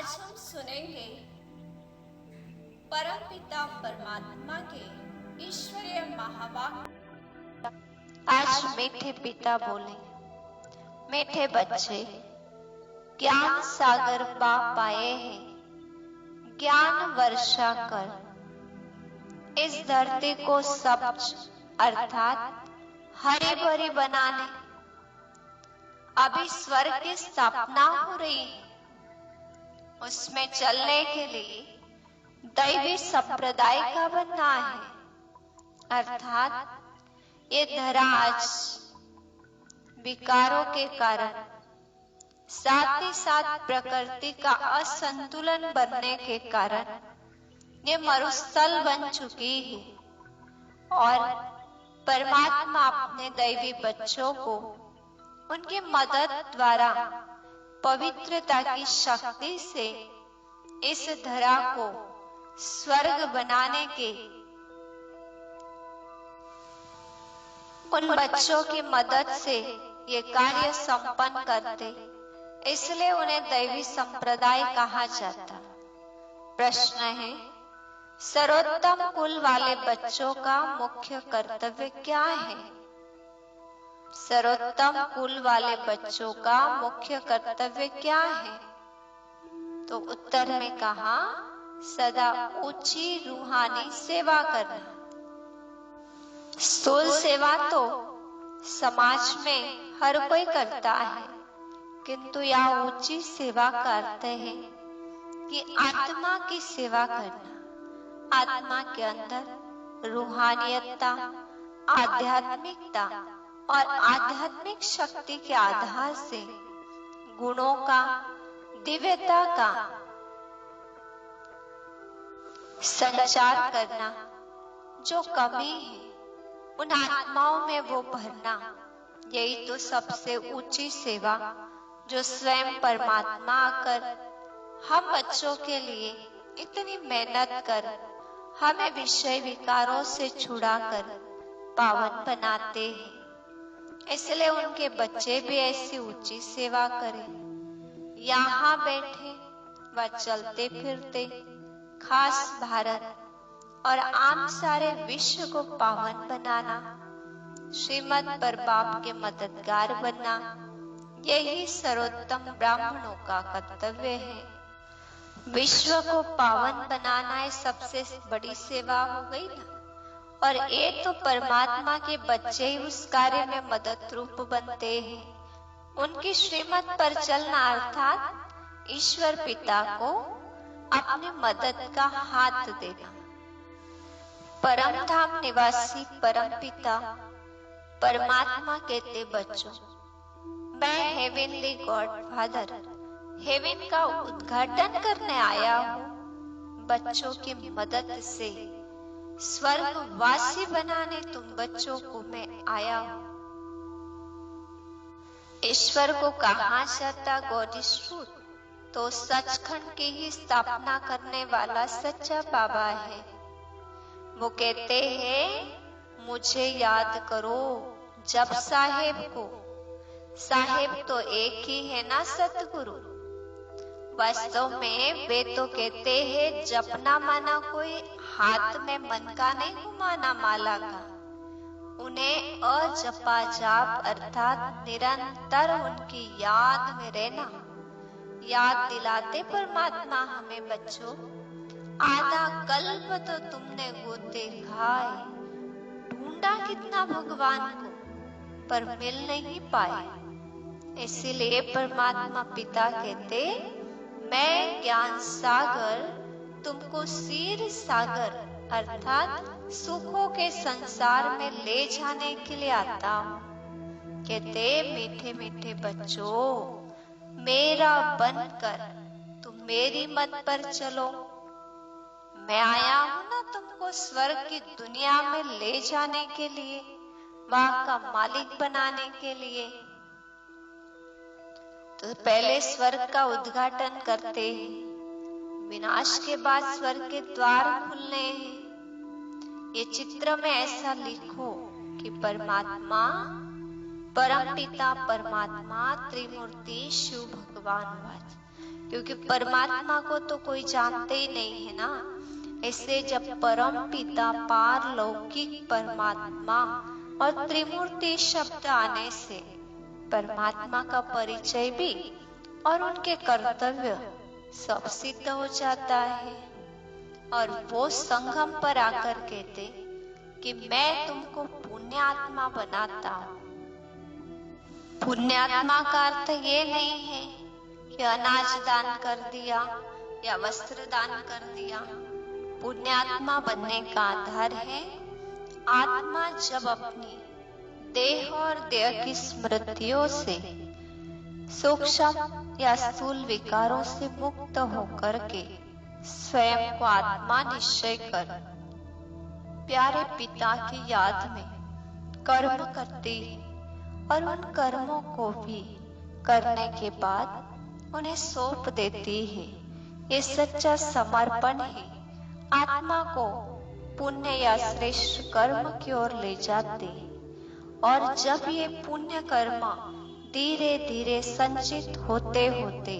आज हम सुनेंगे परमपिता परमात्मा के ईश्वरीय महावाक्य। आज मीठे पिता बोले, मीठे बच्चे, ज्ञान सागर बाप आए हैं, ज्ञान वर्षा कर इस धरती को सब्ज अर्थात हरी भरी बनाने। अभी स्वर्ग की स्थापना हो रही है, उसमें चलने के लिए दैवी संप्रदाय का बनना है। अर्थात ये धरा आज विकारों के कारण, साथ ही साथ प्रकृति का असंतुलन बनने के कारण ये मरुस्थल बन चुकी है। और परमात्मा अपने दैवी बच्चों को उनकी मदद द्वारा पवित्रता की शक्ति से इस धरा को स्वर्ग बनाने के उन बच्चों की मदद से ये कार्य संपन्न करते, इसलिए उन्हें दैवी संप्रदाय कहा जाता। प्रश्न है, सर्वोत्तम कुल वाले बच्चों का मुख्य कर्तव्य क्या है? सर्वोत्तम कुल वाले बच्चों का मुख्य कर्तव्य क्या है? तो उत्तर में कहा, सदा ऊंची रूहानी सेवा करना। स्थूल सेवा तो समाज में हर कोई करता है, किंतु यह ऊंची सेवा करते हैं कि आत्मा की सेवा करना। आत्मा के अंदर रूहानियता, आध्यात्मिकता और आध्यात्मिक शक्ति के आधार से गुणों का, दिव्यता का संचार करना। जो कमी है उन आत्माओं में वो भरना, यही तो सबसे ऊंची सेवा जो स्वयं परमात्मा आकर हम बच्चों के लिए इतनी मेहनत कर हमें विषय विकारों से छुड़ाकर पावन बनाते हैं। इसलिए उनके बच्चे भी ऐसी ऊंची सेवा करें। यहाँ बैठे व चलते फिरते खास भारत और आम सारे विश्व को पावन बनाना, श्रीमद् पर बाप के मददगार बनना, यही सर्वोत्तम ब्राह्मणों का कर्तव्य है। विश्व को पावन बनाना सबसे बड़ी सेवा हो गई ना। और ये तो परमात्मा के बच्चे ही उस कार्य में मदद रूप बनते हैं। उनकी श्रीमत पर चलना अर्थात ईश्वर पिता को अपनी मदद का हाथ देना। परम धाम निवासी परम पिता परमात्मा कहते, बच्चों, मैं हेवनली गॉड फादर हेवन का उद्घाटन करने आया हूँ। बच्चों की मदद से स्वर्गवासी बनाने तुम बच्चों को मैं आया हूँ। ईश्वर को कहा जाता गॉड इज ट्रूथ, तो सचखंड की ही स्थापना करने वाला सच्चा बाबा है। वो कहते हैं, मुझे याद करो जब साहेब को। साहेब तो एक ही है ना, सतगुरु। वास्तव में वे तो कहते हैं, जपना माना कोई हाथ में मन का नहीं घुमाना माला का। उन्हें अजपा जाप अर्थात निरंतर उनकी याद में रहना। याद दिलाते परमात्मा हमें बच्चों। आधा कल्प तो तुमने गोते खाए, ढूंढा कितना भगवान को, पर मिल नहीं पाए। इसीलिए परमात्मा पिता कहते, मैं ज्ञान सागर तुमको क्षीर सागर अर्थात सुखों के संसार में ले जाने के लिए आता हूँ। कहते, मीठे मीठे बच्चों, मेरा बनकर तुम मेरी मत पर चलो। मैं आया हूँ ना तुमको स्वर्ग की दुनिया में ले जाने के लिए, वहां का मालिक बनाने के लिए। तो पहले स्वर्ग का उद्घाटन करते हैं, विनाश के बाद स्वर्ग के द्वार खुलने हैं। ये चित्र में ऐसा लिखो कि परमात्मा परम पिता परमात्मा त्रिमूर्ति शिव भगवान वाच। क्योंकि परमात्मा को तो कोई जानते ही नहीं है ना, इससे जब परम पिता पारलौकिक परमात्मा और त्रिमूर्ति शब्द आने से परमात्मा का परिचय भी और उनके कर्तव्य सब सिद्ध हो जाता है। और वो संगम पर आकर कहते कि मैं तुमको पुण्यात्मा बनाता हूँ। पुण्यात्मा का अर्थ ये नहीं है कि अनाज दान कर दिया या वस्त्र दान कर दिया। पुण्यात्मा बनने का आधार है आत्मा जब अपनी देह और देह की स्मृतियों से सूक्ष्म या स्थूल विकारों से मुक्त होकर के स्वयं को आत्मा निश्चय कर प्यारे पिता की याद में कर्म करती और उन कर्मों को भी करने के बाद उन्हें सौंप देती है। ये सच्चा समर्पण ही आत्मा को पुण्य या श्रेष्ठ कर्म की ओर ले जाते। और जब ये पुण्य कर्म धीरे धीरे संचित होते होते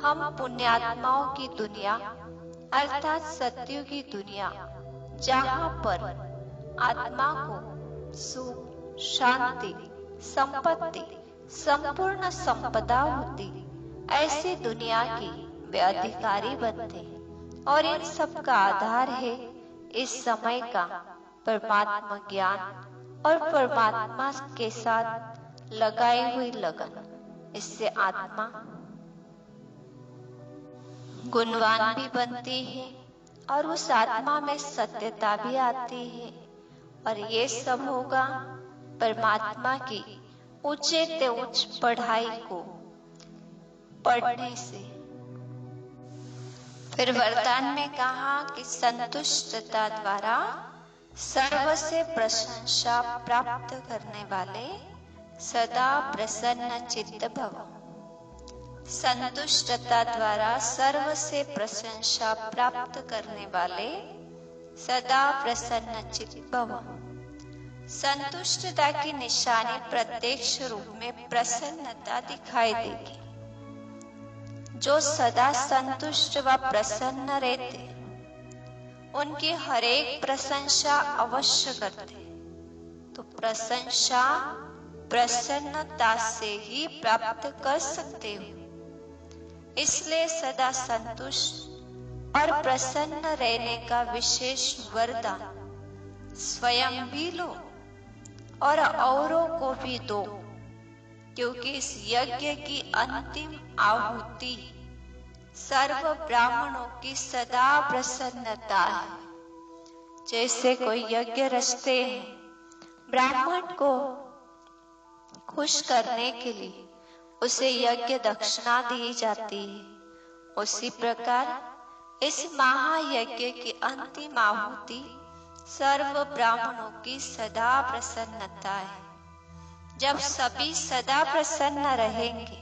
हम पुण्यात्माओं की दुनिया अर्थात सत्युग की दुनिया, जहाँ पर आत्मा को सुख, शांति, संपत्ति, संपूर्ण संपदा होती, ऐसी दुनिया की वे अधिकारी बनते। और इन सब का आधार है इस समय का परमात्मा ज्ञान और परमात्मा के साथ लगाई हुई लगन। इससे आत्मा गुणवान भी बनती है और उस आत्मा में सत्यता भी आती है। और ये सब होगा परमात्मा की ऊंचे से उच्च पढ़ाई को पढ़ने से। फिर वरदान में कहा कि संतुष्टता द्वारा सर्व से प्रशंसा प्राप्त करने वाले सदा प्रसन्न चित्त भव। संतुष्टता द्वारा सर्व से प्रशंसा प्राप्त करने वाले सदा प्रसन्न चित्त भव। संतुष्टता की निशानी प्रत्यक्ष रूप में प्रसन्नता दिखाई देगी। जो सदा संतुष्ट व प्रसन्न रहते उनकी हर एक प्रशंसा अवश्य करते। तो प्रशंसा प्रसन्नता से ही प्राप्त कर सकते हो। इसलिए सदा संतुष्ट और प्रसन्न रहने का विशेष वरदान स्वयं भी लो और औरों को भी दो। क्योंकि इस यज्ञ की अंतिम आहुति सर्व ब्राह्मणों की सदा प्रसन्नता है। जैसे कोई यज्ञ रचते हैं, ब्राह्मण को खुश करने के लिए उसे यज्ञ दक्षिणा दी जाती है। उसी प्रकार इस महायज्ञ की अंतिम आहुति सर्व ब्राह्मणों की सदा प्रसन्नता है। जब सभी सदा प्रसन्न रहेंगे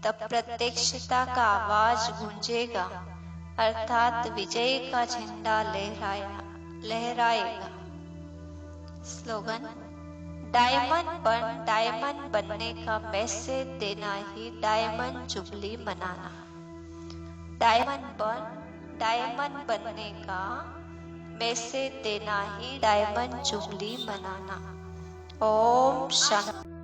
तब प्रत्यक्षता का आवाज गूंजेगा, अर्थात विजय का झंडा लहराएगा। स्लोगन: डायमंड बनने का मैसेज देना ही डायमंड जुबली मनाना। डायमंड बनने का मैसेज देना ही डायमंड जुबली मनाना। ओम शांति।